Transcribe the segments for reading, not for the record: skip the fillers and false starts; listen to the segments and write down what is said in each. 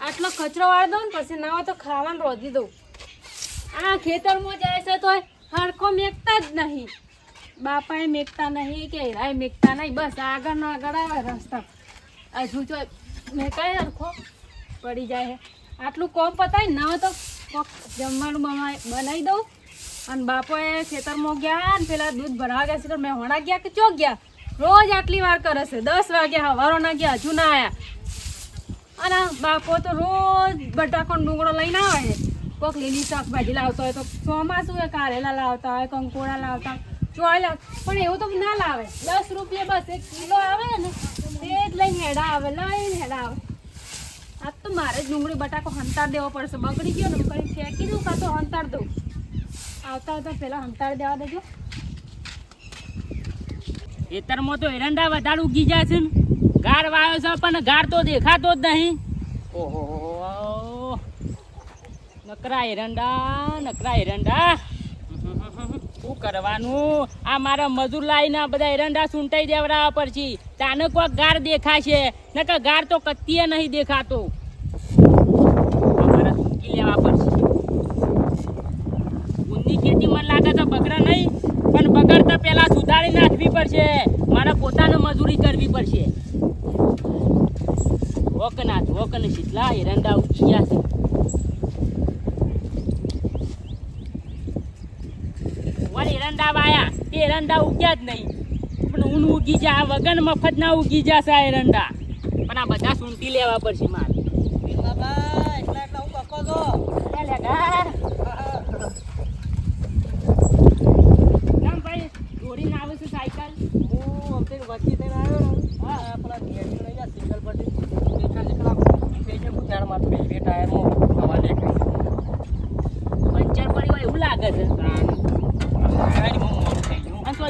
આટલો કચરો વાળી દઉં ને પછી ના હોય તો ખાવાનું રોધી દઉં. આ ખેતરમાં જાય છે તો હરખો મેકતા જ નહીં. બાપાએ મેકતા નહીં કે હેરાએ મેકતા નહીં. બસ આગળ આવે રસ્તા હજુ જો મેકાય હરખો પડી જાય. આટલું કોમ પતાય ના હોય તો કોક જમવાનું બનાવી દઉં. અને બાપોએ ખેતરમાં ગયા ને પેલા દૂધ ભરાવા ગયા છે. મેં હોણા ગયા કે ચોક ગયા. રોજ આટલી વાર કરે છે. 10 વાગ્યા હવારોના ગયા હજુ ના આવ્યા. અને બાપો તો રોજ બટાકો ડુંગળો લઈને આવે. કોઈક લીલી શાકભાજી લાવતો હોય તો ચોમાસું હોય કારેલા લાવતા હોય, કંકોડા લાવતા ચોય પણ એવું તો ના લાવે. 10 રૂપિયા બસ 1 કિલો આવે ને તે જ લઈને હેડા આવે. આજ તો મારે જ ડુંગળી બટાકો હંતાડ દેવો પડશે. બગડી ગયો ને કરી ફેંકી દઉં કાં તો હંતાડ દઉં. આવતા પેલા હંતાડ દેવા દેજો. ખેતરમાં તો એરંડા વધારે ઉગી જાય છે ને. ગાર વાયો છે પણ ગાર તો દેખાતો જ નહીં. ઓહો નકરા એરંડા શું કરવાનું? આ મારા મજૂર લાવીને બધા એરંડા સૂંટાઈ દેવડાવવા પડશે. ચાને કોઈક ગાર દેખાશે નકર ગાર તો કત્તીએ નહીં દેખાતો. અમારે સૂંટી લેવા પડશે. ઊંધી ખેતી મને લાગે તો બગડા નહીં પણ બગડતા પેલા સુધારી નાખવી પડશે. મારે પોતાને મજૂરી કરવી પડશે. વોકને શીતલા એરંડા ઉઠ્યા છે. એરંડા વાયા તે એરંડા ઉગ્યા જ નહીં પણ ઊન ઉગી જાય વગર મફત ના ઉગી જશે આ એરંડા. પણ આ બધા સૂંટી લેવા પડશે મારે. ભાઈ દોડીને આવે છે સાયકલ. હું વચ્ચે થઈને આવ્યો ને હા પેલા લઈ જા સિંગલ પટ્ટી ટાયરમાં બે ટાયરમાં હવા નીકળી પંચર પડી હોય એવું લાગે છે.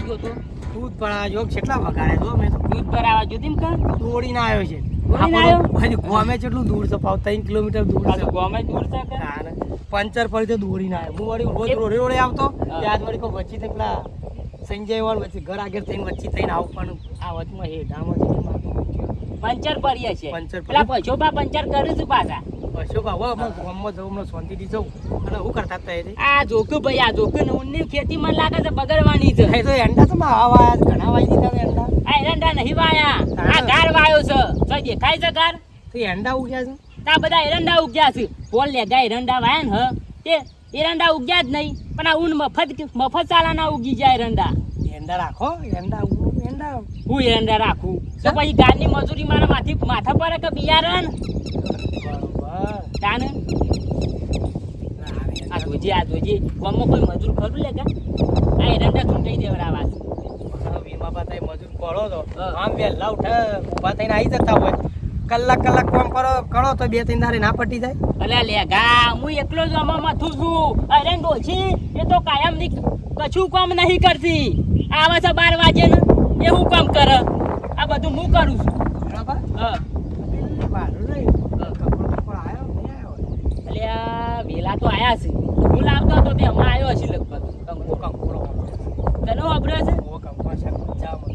જોતો દૂધ ભરાવા જો કેટલા વગાડે જો મેં તો દૂધ ભરાવા જોતી ને દોડીને આવ્યો છે. ગોમે કેટલું દૂર છે 3 કિલોમીટર દૂર છે. ગોમે દૂર છે પંચર પડી તો દોડીને આવ્યો. હું વળી રોજ રોડે આવતો ત્યાં વળી કોઈ વચ્ચે પેલા સંજય વાળ વચ્ચે ઘર આગળ થઈને વચ્ચે થઈને આવું પણ આ વચમાં હેઠામાં પંચર પડીએ છે. પેલા પછોબા પંચર કરે છે પાછા. પછોબા હવે ગામમાં જવું હમણાં શાંતિથી જવું અને શું કરતા હતા આ જોકું ભાઈ આ જોકું ઊનની ખેતી મને લાગે છે બગડવાની છે. તો એંડા તો હવા વાયા ઘણા વાઈ દીધા એંડા. આ એરંડા નહીં વાયા આ ગાર વાયો છે. તો દેખાય છે ગાર તો એંડા ઉગ્યા છે. આ બધા એરંડા ઉગ્યા છે. પોલ લેગા એરંડા વાયા ને તે એરંડા ઉગ્યા જ નહીં પણ આ ઊન મફત ચાલાના ઉગી જાય એરંડા. એંડા રાખો એરંડા હું એરંડા રાખું તો પછી ગારની મજૂરી મારા માથા પર કે બિયારણ તાને આ જોજે ગામમાં કોઈ મજૂર ખરું લેગા આ એરંડા ચૂંટાઈ દેવડાવા છે. વીમા પાતા મજૂર પડો તો આમ વહેલા ઉભા થઈને આવી જતા હોય. કલાક કામ કરો તો 2-3 દાડે ના પટી જાય. અલ્યા લેગા હું એકલો જ આમાં માથું છું. અરે ડોછી એ તો કાયમ ની કશું કામ નહીં કરતી. આવે છે 12 વાગે ને એવું કામ કરે. આ બધું હું કરું છું. બરાબર હા વેલા તો આયા છે. હું લાવતો હતો તે હમણાં આવ્યો છે લગભગ. કંકોરો તને વાપરે છે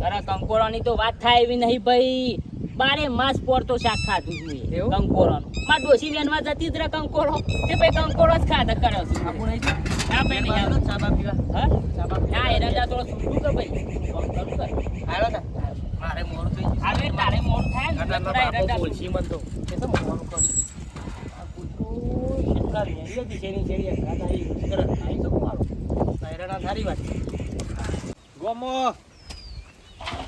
અરે કંકોરોની તો વાત થાય એવી નહીં ભાઈ. 12 માસ પોરતો શાક ખાધું છું કંકોરોનું. માં ડોસી વેનવા જતી જ રે કંકોરો તે ભાઈ કંકોરો જ ખાધા કર્યો છે. આપણે નહીં આવ્યો ચાબા પીવા. હા ના એરંડા થોડો છૂટું કે ભાઈ આવ્યો ને મારે મોડ થઈ ગયું. આવે તારે મોડ થાય ને થોડા એરંડા બોલશી મન તો એ તો મોડું કર. આ કુટકો શેકારી એ દીશેની જેડી ખાતા આવી કરત આઈ તો મારું એરંડા સારી વાત. ગોમો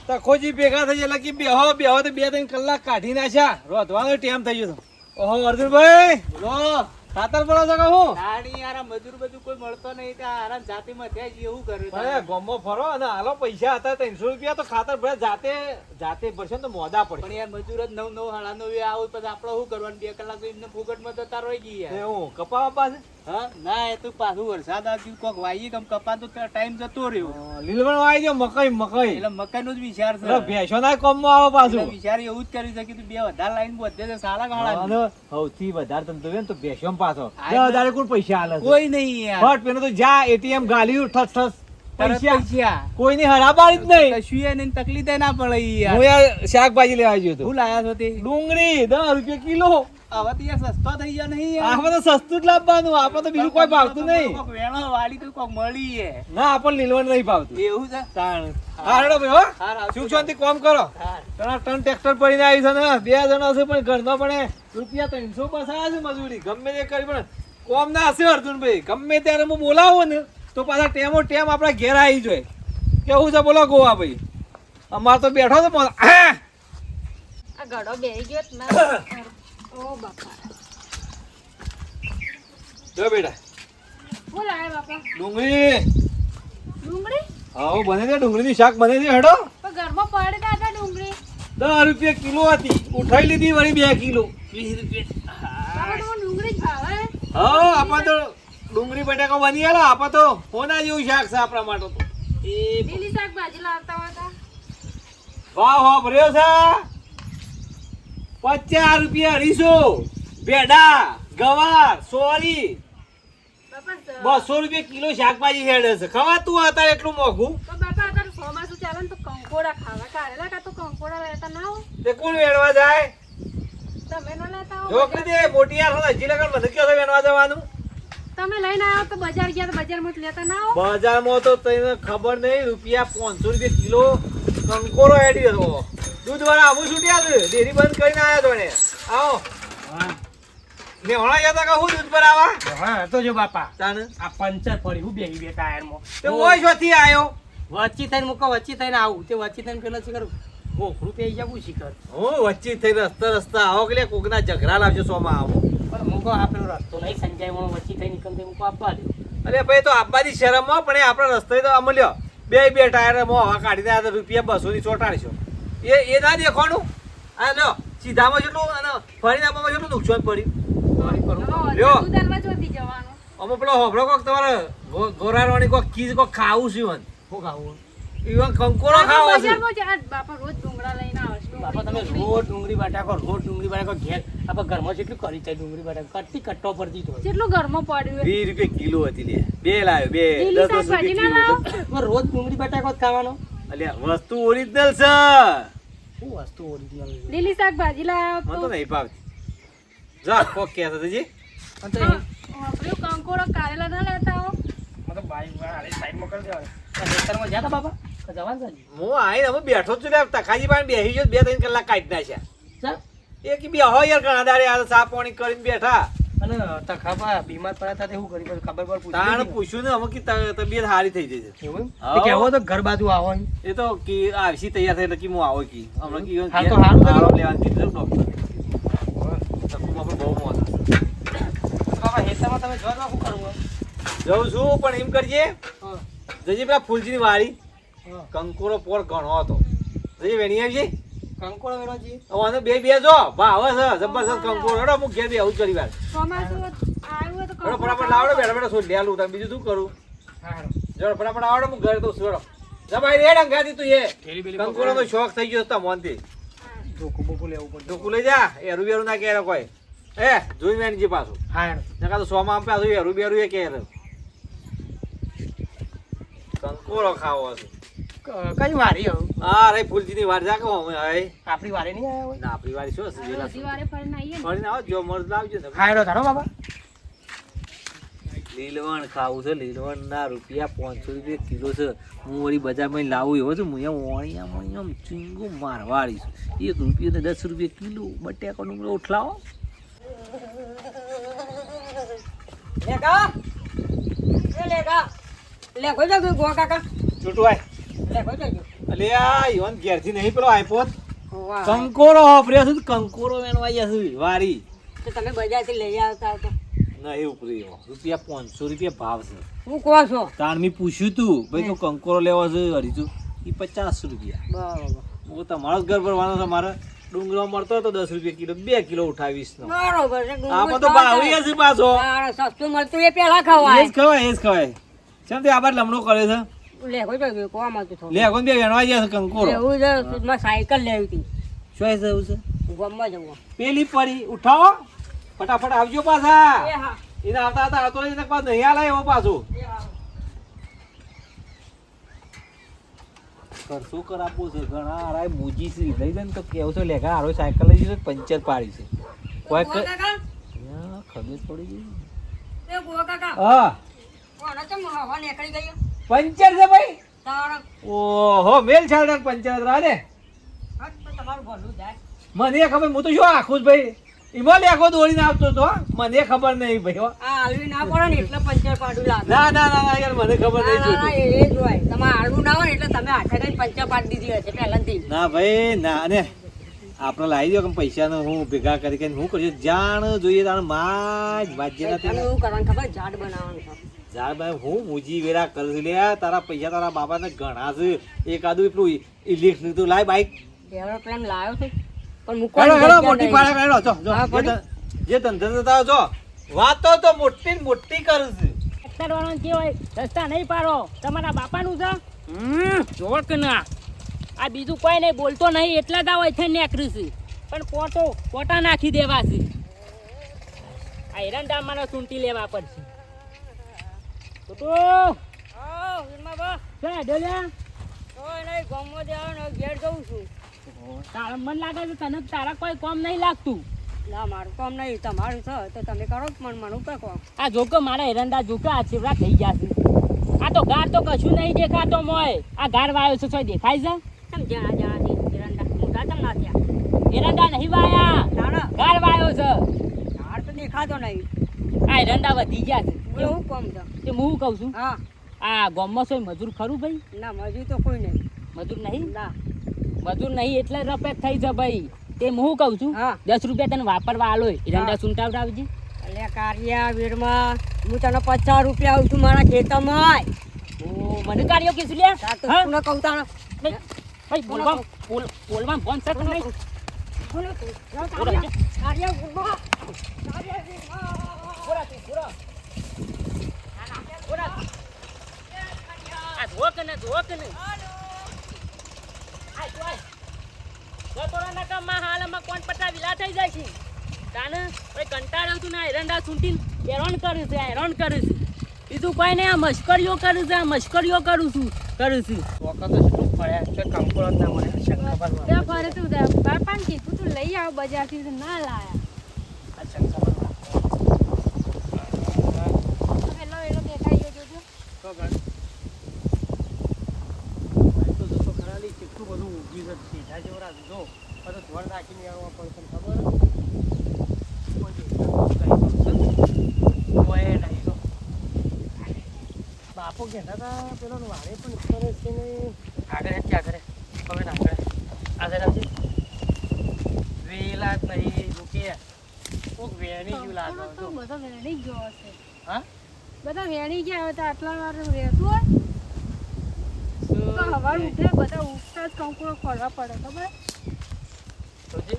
તખોજી ભેગા થઈ એટલે કે બેહો તો 2-3 કલાક કાઢી નાખ્યા. રોધવાનો ટાઈમ થઈ ગયો. ઓહો અર્જુનભાઈ બોલો ખાતર પડો છો કે હું ગાડી યાર મજૂર બધું કોઈ મળતો નહીં ત્યાં આરામ જાતિમાં ત્યાં જ એવું કર્યું. અરે ગોમો ફરો અને હાલો પૈસા હતા 300 રૂપિયા તો ખાતર ભરે જાતે ભરશે તો મોદા પડે. પણ યાર મજૂર જ 9-9 સાડા 9 આવું પછી આપણે શું કરવાનું 2 કલાક તો એમને ફોગટમાં જતા રહી ગઈ યાર. એવું કપા પાસે હા ના એ તો પાછું વરસાદ આવ્યું કોક વાઈ કમ કપા તો ટાઈમ જતો રહ્યો. લીલવણ વાઈ ગયો મકઈ એટલે મકાઈનો જ વિચાર છે. ભેંસો ના કોમમાં આવે પાછું વિચાર એવું જ કર્યું છે કે તું 2 વધારે લાઈન બધે છે સાલા ગાળા સૌથી વધારે ધંધો ને તો ભેંસો પાછો 10,000 કોણ પૈસા આલે કોઈ નહીં યાર. બટ પેલો તો જા એટીએમ ગાલ્યું ઠસ પૈસા કોઈની હરાબારી જ નહીં. કશું નહીં તકલીફ ના પડે યાર. હું યાર શાકભાજી લેવા ગયો હતો. શું લાયા છો તે? ડુંગળી 10 રૂપિયા કિલો. હવે તો યાર સસ્તો થઈ ગયા નહીં યાર. આપણે તો સસ્તું જ લાવવાનું, આપણે તો બીજું કોઈ ભાવતું નહીં. કોક વેણો વાળી તો કોક મળી હે. ના આપણને લીલવણ નહીં ભાવતું. એવું છે? તાણ. હા હેડો ભાઈ હો. હાર આવજો. સુખ શાંતિ કામ કરો. હાર. તમારા ત્રણ ટ્રેક્ટર પડીને આવી છે ને, 2 જણા હશે પણ ઘરનો પણ રૂપિયા 300 બસાયા છે મજૂરી, ગમે તે કરી પણ કોમ ના હશે અર્જુનભાઈ. ગમે ત્યારે હું બોલાવું ને તો પાછા ટેમો ટેમ આપણા ઘેર આવી જોઈએ. કેવું છે બોલો ગોવા ભાઈ? અમાર તો બેઠો છે પણ આ ગળો બેહી ગયો જ ના. ઓ બાપા. જો બેટા શું લાવે બાપા? ડુંગળી. ડુંગળી? હા બને છે, ડુંગળીની શાક બને છે. હેડો પણ ઘરમાં પડે કાકા ડુંગળી. 10 રૂપિયા કિલો હતી, ઉઠાઈ લીધી વળી 2 કિલો 20 રૂપિયા. બાપા તો ડુંગળી જ ભાવે. હા આપણે તો ડુંગળી બટાકા બની આલા, આપણે તો હોના જેવું શાક છે આપણા માટે તો. એ લીલી શાકભાજી લાવતા હોય તો ભાવ હો ભર્યો છે 50 રૂપિયા 250. ભેડા ગવાર સોરી બાપા 200 રૂપિયા કિલો શાકભાજી હેડે છે. ખવાતું અત્યારે એટલું મોંઘું? તો બાપા અગર ચોમાસું ચાલે ને તો કંકોડા ખાવા કાઢેલા કા તો કંકોડા લેતા ના હો. તે કોણ વેણવા જાય? તમે ન લેતા હો. જોક દે મોટી યાર હોય હજી લગન મને કયો છે વેણવા જવાનું? તમે લઈને આવ્યો તો બજાર ગયા તો બજારમાં જ લેતા ના હો. બજારમાં તો તને ખબર નહીં, રૂપિયા 500 રૂપિયા કિલો કંકોરો હેડી હતો. દૂધ વાળા આવું છૂટ્યા છે, ડેરી બંધ કરીને આવ્યા તો ને. આવો ને હણા ગયા તા કે હું દૂધ પર આવા? હા તો જો બાપા તાને આ પંચર પડી હું બેહી બે ટાયરમાં તે ઓય શોથી આયો? વચ્ચી થઈને મૂકો, વચ્ચી થઈને આવું તે વચ્ચી થઈને પેલો શિખર ગોખરું પે જવું શિખર હું વચ્ચે થઈ રસ્તા આવો કે કોકના ઝઘડા લાવજો સોમાં આવો. પણ મૂકો આ પેલો રસ્તો નહીં સંજાય મને વચ્ચી થઈ નીકળતે મૂકો આપવા દે. અરે ભાઈ તો આપવાની શરમમાં પણ એ આપણા રસ્તે તો અમલ્યો બે ટાયર હવા કાઢીને આ તો રૂપિયા 200 ની ચોટાડશો. એ ના દેખવાનું. આ લો સીધામાં જેટલું અને ફરીને આપવામાં જેટલું નુકસાન પડ્યું. લ્યો. દૂધ આલવા જોતી જવાનું. અમુક પેલો હોભળો કોક તમારે ગોરારવાની કોક ખીજ કોક ખાવું છે ઈવન. શું ખાવું? ઈવન કંકોરો ખાવો છે. બજારમાં જ આ બાપા રોજ ડુંગળા લઈને આવે છે. બાપા તમે રોજ ડુંગળી બટાકો ઘેર આપણે ઘરમાં જેટલું કરી છે ડુંગળી બટાકો કટ્ટી કટ્ટો પડતી તો કેટલું ઘરમાં પડ્યું 20 રૂપિયા કિલો હતી લે. બે લાવ્યો બે લીલી 10 શાકભાજી રૂપિયા ના કિલો. લાવો. રોજ ડુંગળી બટાકો જ ખાવાનો. અલ્યા વસ્તુ ઓરિજિનલ છે. શું વસ્તુ ઓરિજિનલ? લીલી શાકભાજી લાવ્યો મને તો તો નહીં ભાવતી. જા કોક કહેતા હતા જી. અને તો વાપર્યું કંકોડો કારેલા ના લેતા હો. મને બાઈક વાળા સાઈડ મોકલ દેવાનું. ખેતરમાં જ્યાં બાપા તો જવાનું છે ને. હું આઈને અમે બેઠો જ છું લે તખાજી પાસે બેસી ગયો 2-3 કલાક કાઢી નાખ્યા. ચાલ. એ કે બેહો યાર ઘણા દાડે આ ચા પાણી કરીને બેઠા. અને તખાબા બીમાર પડ્યા હતા તે શું કરી પછી ખબર પર તાણ પૂછ્યું ને અમે કે તબિયત સારી થઈ જશે. એવું એમ? હા. તે કહેવો તો ઘર બાજુ આવો એમ. એ તો કે આવશી તૈયાર થઈ એટલે કે હું આવો કી હમણાં કે હા તો હારું તો આરામ લેવાનું કીધું ડોક્ટર. તકુમાં પણ બહુ મોત હશે. બાપા હેતામાં તમે જો શું કરવું? જઉં છું પણ એમ કરજે હા. જજે પેલા ફૂલજીની વાડી હા. કંકોરો પોર ઘણો હતો. જજે વેણી આવજે. કંકોડો વેણવાજી. હવે બે જો ભાવ છે જબરજસ્ત કંકોરો. હેડો હું ઘેર બેહું જ ઘણી વાર. ચોમાસું આવ્યું હોય તો હેડો કંકોડો ફટાફટ લાવડો બેઠા બેઠા સોડ લેલું તમે બીજું શું કરું? હા. જડો ફટાફટ આવડો હું ઘરે તો સોડો. જા ભાઈ રેડ અંગાતી તું એ થેલી બેલી કંકોરો નો શોખ થઈ ગયો તો મોનથી. ધોકું બોકું લેવું પડે. ડોકું લઈ જા એરું બેરું ના કે કોઈ. એ જોઈ મેનજી પાછું. હા હેડો. નકા તો સોમાં આમ પાછું એરું બેરું એ કે કંકોરો ખાવો છે. કઈ વારી હવે? હા રે ફૂલજીની વાર જા કે અમે હવે આપણી વારે નહીં આવ્યા હોય? ના આપણી વારી શું છે વેલા રોજી વારે ફરીને આવીએ ને. ફરીને આવો જો મરદ લાવજો ને. હા હેડો ધારો બાબા. લીલવણ ખાવું છે. લીલવણ ના રૂપિયા 500 રૂપિયા કિલો છે. હું વળી બજારમાં લાવું એવો છું. હું અહીંયા આમ ચીંગું મારવાડી છું. 1 રૂપિયા ને 10 રૂપિયા કિલો બટાકા ડુંગળો ઉઠલાવો. લેકા એ લેકા લે કોઈ જાવ ગો કાકા છૂટવાય લે કોઈ જાવ. અલે આ ઈવન ઘેરથી નહીં પેલો આઈપોત વાહ. કંકોરો વાપર્યો છે. કંકોરો વેણવા ગયા છે વારી. તો તમે બજારથી લઈ આવતા હતા. નહીં ઉપરી રૂપિયા 500 રૂપિયા ભાવ છે. હું કહો છો? તાણ મેં પૂછ્યું તું ભાઈ તું કંકોરો લેવો છે અઢીસો એ 50 રૂપિયા. બરોબર હું તમારો જ ઘર ભરવાનો છે. મારે ડુંગળો મળતો હતો 10 રૂપિયા કિલો 2 કિલો ઉઠાવીશ નો. બરોબર છે. આમાં તો ભાવી હશે પાછો. સસ્તું મળતું એ પેલા એ જ ખવાય. ખવાય એ જ ખવાય. કેમ તે આબાદ લમણો કરે છે? લે કોઈ જાવ કોવા મળતું થોડું. લે કોણ બે વેણવા ગયા છે કંકોરો. એવું છે મારે સાયકલ લેવી હતી શું છે એવું છે? ગામમાં જવું. પેલી પરી ઉઠાવો ફટાફટ આવજો પાછા. એ હા એને આવતા હતા આવતો એને પાછું નહીં આલાય એવો પાછું. એ હા. ખર્ચો કરાવવો છે ઘણા હારાય મોજી છે લઈ જાય ને તો કેવું છે લેખા હારો સાયકલ લઈ જશે પંચર પાડી છે. કોઈ ગોવા કાકા યા, ખબર પડી ગઈ. એ ગોવા કાકા હા કોણ ચમ હવા નીકળી ગઈ પંચર છે ભાઈ. તાણ ઓહો મેલ છાડા પંચર રાડે. હા તો તમારું ભલું જાય મને ખબર, હું તો શું આખું જ ભાઈ ઈમાં આખો દોડીને આવતો હતો હો. મને ખબર નહીં ભાઈ હો. આ હલવી ના પડે ને એટલે પંચર પાડું લાગે ના ના ના ના યાર મને ખબર નહીં ના, ના, જોતી. એ જ હોય તમારે હળવું ના હોય ને એટલે તમે હાથે કઈ પંચર પાડી દીધી હશે પહેલાથી ના ભાઈ ના ને આપણે લાવી દો કે પૈસાનો હું ભેગા કરી કે હું કરીશ જાણ જોઈએ તાણ માજ વાજ્ય તમે નથી એવું કરવાનું ખબર ઝાડ બનાવવાનું છે જા ભાઈ હું મુજી વેરા કરશ લે તારા પૈસા તારા બાપાને ઘણા છે એકાદું એટલું ઇલેક્ટ્રિક તો લાય બાઈક એરોપ્લેન લાવ્યો છે પણ હેડો મૂકવાની હેડો જગ્યા મોટી નહીં. પાડે હેડો જો જો હા, પણ- જે ધંધે થતા જો વાતો તો મોટી ને મોટી કરું છે ટ્રેક્ટર વાળાને કેવાય રસ્તા નહીં પાડો, તમારા બાપાનું છે. જોવો કે ના, આ બીજું કોઈ નહીં બોલતો નહીં એટલે જ આ હોય નેકર્યું છે, પણ પોટા નાખી દેવા છે. આ એરંડા મને સૂંટી લેવા પડશે. તો હા, વીરમાબા. શું ડોલ્યા? કોઈ નહીં, ગામમાં જાવ ને ઘેર જઉં છું તારા મન લાગે છે તને તારા કોઈ કામ નહીં લાગતું. ના મારું કામ નહીં તમારું છે તો તમે કરો પણ મને ઉપર કહો આ જોકે મારા એરંડા જોકે આ ચીવડા થઈ ગયા છે. આ તો ગાર તો કશું નહીં દેખાતો મોય. આ ગાર વાયો છે, કોઈ દેખાય છે? કેમ જણા જણાથી એરંડા મોટા ચમ ના થયા એરંડા નહીં વાયા, નાના ગાર વાયો છે. ઝાડ તો દેખાતો નહીં આ એરંડા વધી ગયા છે. એવું કોમ છે તે હું કહું છું, હા આ ગામમાં કોઈ મજૂર ખરું ભાઈ? ના મજૂર તો કોઈ નહીં મજૂર નહીં? ના મજૂર નહીં એટલે રપેટ થઈ છે ભાઈ. તે હું કહું છું, હા 10 રૂપિયા તને વાપરવા આલો એરંડા હા. સુંટાવડાવજે. એટલે કારિયા વીરમાં હું તને 50 રૂપિયા આવું છું મારા ખેતરમાં ઓ મને કાર્યો કીધું લ્યા. આ તો હા? કોને કહું તાણે નહીં, ભાઈ બોલવા ફોન સર નહીં. કોને કહું? બોલો. કારિયા વીરમાં કારિયા વીરમાં બોરા તું, બોરા. બોરા. આ જુઓ કે નહીં, જુઓ કે નહીં. આ જો આય. જો તોરા નકામમાં હાલમાં કોણ પટ્ટા વિલા થઈ જાય છે. તાને ભાઈ કંટાળ આવતું ને આ એરંડા સૂંટીને હેરાન કર્યું છે, આ હેરાન કર્યું છે. બીજું કોઈ નહીં, આ મશ્કરીઓ કરું છે, આ મશ્કરીઓ કરું છું. ચોકા તો શું પડ્યા છે, કંકોડો જ ના મળે. શંકર ત્યાં ફરે તું બાપાને કીધું તું લઈ આવ બજારથી તો ના લાયા હેલો હેલો દેખાઈ ગયો જોજો કેટલું બધું ઉગ્યું છે, સીધા જેવડા જો બધું ધોળ રાખીને આવવા પડશે ખબર. બાપો કહેતા હતા પેલો વારે પણ કરે છે ને આગળ ક્યાં કરે હવે ના કરે આગળ આવજે. વેલા જ નહીં રૂકે કોક વેણી જેવું લાગે તો જો. બધા વેણી ગયો હશે હા બધા વેણી ગયા હોય તો આટલા વાર રહેતું હોય તો હવાર ઉઠે બધા ઉઠતા જ કંકુડો ખોલવા પડે ખબર જોજે.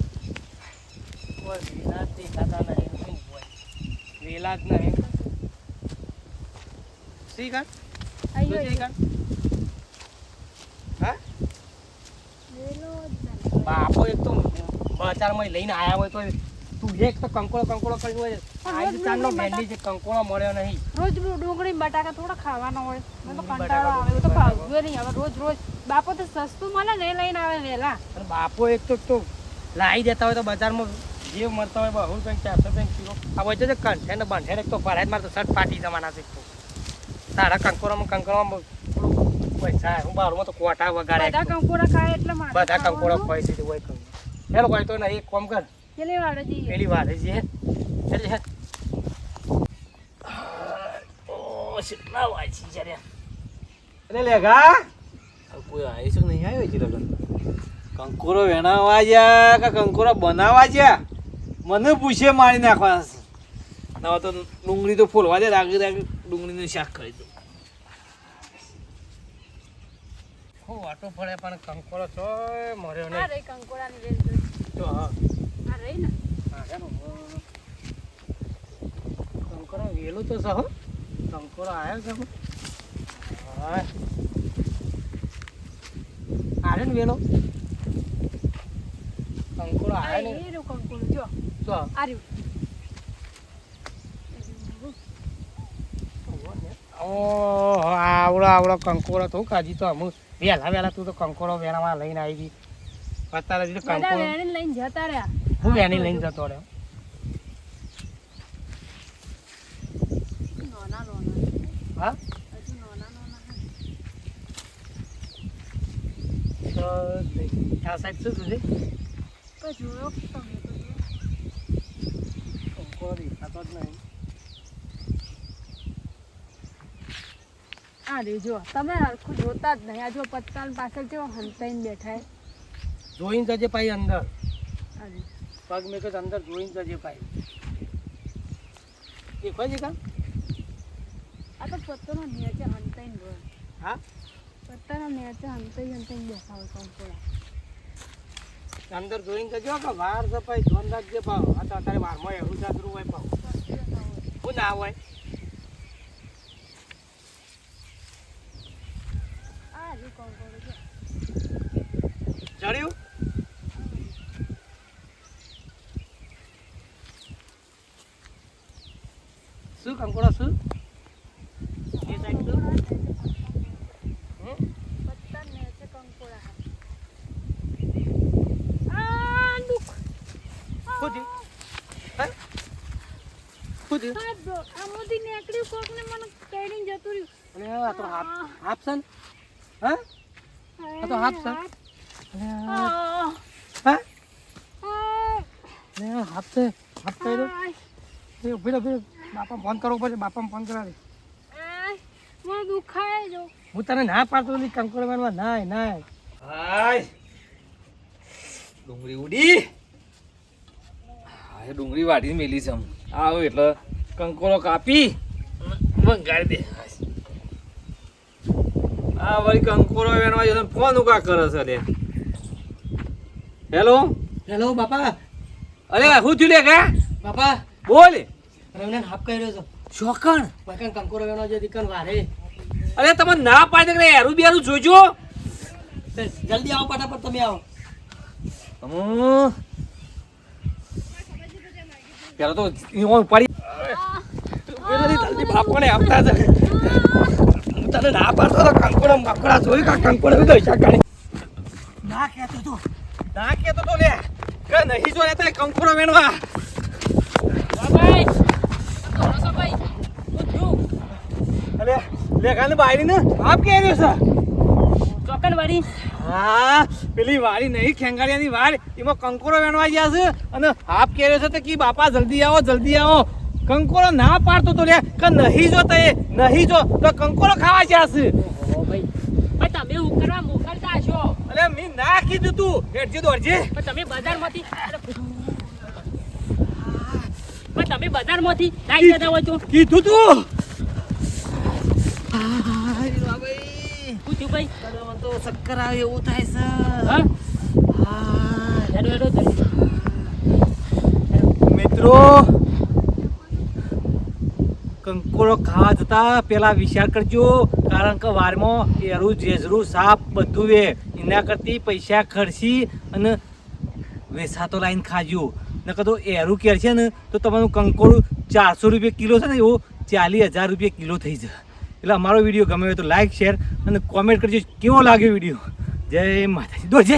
કોઈ વેલા જ દેખાતા નહીં, શું હોય વેલા જ નહીં. શી કાઢ આયો જોજે કાઢ. હા વેલો જ નહીં. બાપો એક તો બજારમાં લઈને આયા હોય તો તું એક તો કંકોળો કરીને હોય. આજકાલનો ભેંડી છે, કંકોળો મળ્યો નહીં. રોજ ડુંગળી બટાકા થોડા ખાવાના હોય મને તો ડુંગળી, કંટાળો બટાકા આવે એવું તો ભાવતું નહીં હવે રોજ રોજ બાપો તો સસ્તું મળે ને એ લઈને આવે વહેલા અને બાપો એક તો લાવી દેતા હોય તો બજારમાં જે મળતા હોય 200 રૂપિયા 400 રૂપિયા કિલો. આ વચ્ચે તો કંઠે ને બંઠે એક તો ભરાય જ મારે તો શર્ટ ફાટી જવાના છે. તારા કંકોડામાં થોડું પૈસા હું બારમાં તો કોટા વગાડે. બધા કંકોડા ખાય એટલે મારે બધા કંકોડા ખોઈ દીધી હોય કંકોડા. હેલો કોઈ તો નહીં, એક કામ કર કેટલી વાળે જઈએ પેલી વાર છે ચાલ હેડ. ઓ કેટલા વાંચી છે રે. એટલે લેગા કોઈ આવી છે નહીં આવ્યો છે લગન કંકોરો વેણાવા જ્યા કે કંકોરો બનાવવા જ્યા મને પૂછે મારી નાખવાના છે. ના તો ડુંગળી તો ફોલવા દે, રાગી રાગી ડુંગળીનું શાક કરી દઉં. હું વાટો પડે પણ કંકોડો છો મર્યો આ નહીં. રહી કંકોડાની વેલ જોઈ. તો હા આ રહી ને કંકોડો વેલો તો સહો કંકોડો આવ્યો છે. હા આરે ને વેલો કંકોડો આ આવ્યો ને એ રહ્યું કંકોડું જો તો આ રહ્યું ઓહો આવડો કંકોડો તો કાજી તો અમુક વહેલા તું તો કંકોડો વેણામાં લઈને આવી ગઈ. અત્યારે હજી તો બધા કંકોડો વેણીને લઈને જતા રહ્યા હું વેણી લઈને જતો રહ્યો. હા હજુ નાના નાના તો આ સાઈડ શું થશે પણ જોયો તમે તો જો. કંકોડો દેખાતો જ નહીં. આ રે જો તમે હરખું જોતા જ નહીં. આ જો પત્તાની પાછળ જો હંતાઈને બેઠા જોઈને જજે ભાઈ અંદર આ રે. પગ મેં તો અંદર જોઈને જજે ભાઈ દેખાય છે કાં આ તો પત્તાનો નીચે હંતાઈને ગયો. હા પત્તાનો નીચે હંતાઈને બેઠા હોય કંકોડા. અંદર જોઈને જજો કે વાર છે ભાઈ ધોન રાખજે ભાવ આ તો અત્યારે વારમાં એવું જાતરું હોય ભાવ શું ના હોય આ રે કંકોડો જો. ચડ્યું શું કંકોડો શું એ સાઈડ શું પત્તા નીચે કંકોડા આ દુખ. શું થયું હે શું થયું આ જો આમાંથી નીકળ્યું કોકને મને કઈડીને જતું રહ્યું. અરે આ તો હાફ છે ને હા આ તો હાફ છે અરે આ હા આ અરે હાફ છે હાફ કરી દો એ ઉભી રહો બાપા ફોન કરવો પડશે બાપાને ફોન કરાવે મને દુખાય જો. હું તને ના પાડતો નથી કંકોડવામાં નાય નાય હાય ડુંગળી ઉડી હા ડુંગળી વાટીને મેલી છે આવો એટલે કંકોડો કાપી વંગાડી દે આ વળી કંકોડો વેણવા જતો ફોન ઉકા કરે છે લે હેલો હેલો બાપા અરે શું થયું લે કા બાપા બોલ રવિને હાફ કર્યો છો ચોકણ બાકન કંકોડો વેણો જે દીકન વારે અરે તમે ના પાડે કે હેરું બેરું જોજો જલ્દી આવો ફટાફટ તમે આવો પેલા તો પડી જલ્દી બાપોને આપતા જ હું તને ના પાડતો તો કંકોડો મકોડા જોઈ કા કંકોડો દશા કાઢી ના કહેતો તો ના કેતો તો લે કે નહીં જો લેતા કંકોડો વેણવા અલે લે ગાને બાયરી ને આપ કે રહ્યો છે ચોકન વાળી હા પેલી વાળી નહીં ખેંગાડિયાની વાળ એમાં કંકોડો વેણવા ગયા છે અને હાફ કેર્યો છે તો કી બાપા જલ્દી આવો કંકોડો ના પાડતો તો લે કે નહીં જો તે નહીં જો તો કંકોડો ખાવા ગયા છે ઓ ભાઈ પણ તમે ઉકરવા મોકલતા છો. અલે મી ના કીધું તું હેડજે દોડજે પણ તમે બજારમાંથી પણ તમે બજારમાંથી લાવી જતા હોય તો કીધું તું શું થયું ભાઈ? તો ચક્કર આવે એવું થાય છે હા હા હેડો હેડો જલ્દી. મિત્રો કંકોડો ખાવા જતા પેલા વિચાર કરજો કારણ કે વારમાં એરું જેજરું સાપ બધું વે એના કરતી પૈસા ખર્ચી અને વેસાતો લાઈન ખાજો નકર તો એરું કેર છે ને તો તમારું કંકોડું 400 રૂપિયા કિલો છે ને એવું 40,000 રૂપિયા કિલો થઈ જાય એટલે અમારો વિડીયો ગમે હોય તો લાઈક શેર અને કોમેન્ટ કરજો કેવો લાગ્યો વિડીયો જય માતાજી દો જય